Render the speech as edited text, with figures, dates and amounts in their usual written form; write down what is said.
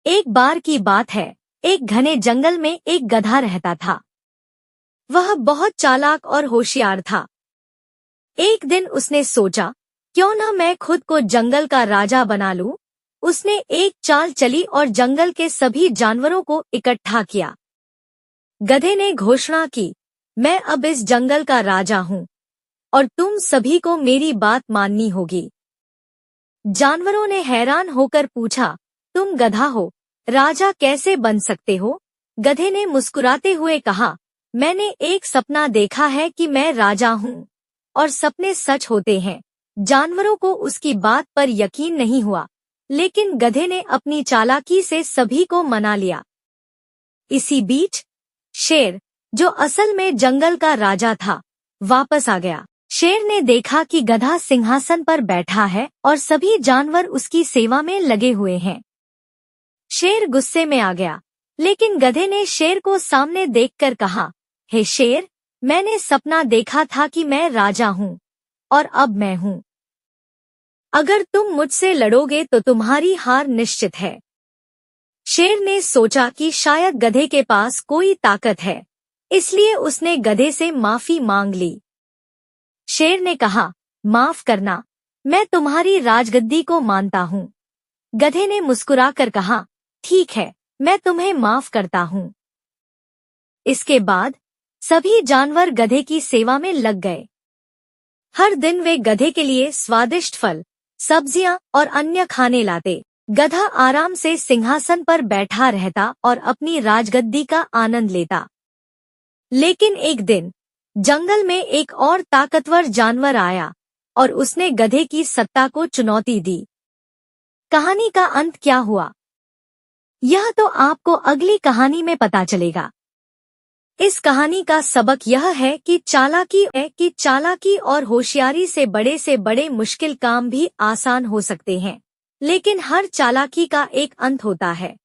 एक बार की बात है, एक घने जंगल में एक गधा रहता था। वह बहुत चालाक और होशियार था। एक दिन उसने सोचा, क्यों न मैं खुद को जंगल का राजा बना लूं। उसने एक चाल चली और जंगल के सभी जानवरों को इकट्ठा किया। गधे ने घोषणा की, मैं अब इस जंगल का राजा हूं और तुम सभी को मेरी बात माननी होगी। जानवरों ने हैरान होकर पूछा, तुम गधा हो, राजा कैसे बन सकते हो? गधे ने मुस्कुराते हुए कहा, मैंने एक सपना देखा है कि मैं राजा हूँ और सपने सच होते हैं। जानवरों को उसकी बात पर यकीन नहीं हुआ, लेकिन गधे ने अपनी चालाकी से सभी को मना लिया। इसी बीच शेर, जो असल में जंगल का राजा था, वापस आ गया। शेर ने देखा कि गधा सिंहासन पर बैठा है और सभी जानवर उसकी सेवा में लगे हुए हैं। शेर गुस्से में आ गया, लेकिन गधे ने शेर को सामने देखकर कहा, हे शेर, मैंने सपना देखा था कि मैं राजा हूँ और अब मैं हूँ। अगर तुम मुझसे लड़ोगे तो तुम्हारी हार निश्चित है। शेर ने सोचा कि शायद गधे के पास कोई ताकत है, इसलिए उसने गधे से माफी मांग ली। शेर ने कहा, माफ करना, मैं तुम्हारी राजगद्दी को मानता हूँ। गधे ने मुस्कुराकर कहा, ठीक है, मैं तुम्हें माफ करता हूँ। इसके बाद सभी जानवर गधे की सेवा में लग गए। हर दिन वे गधे के लिए स्वादिष्ट फल, सब्जियां और अन्य खाने लाते। गधा आराम से सिंहासन पर बैठा रहता और अपनी राजगद्दी का आनंद लेता। लेकिन एक दिन जंगल में एक और ताकतवर जानवर आया और उसने गधे की सत्ता को चुनौती दी। कहानी का अंत क्या हुआ, यह तो आपको अगली कहानी में पता चलेगा। इस कहानी का सबक यह है कि चालाकी और होशियारी से बड़े मुश्किल काम भी आसान हो सकते हैं, लेकिन हर चालाकी का एक अंत होता है।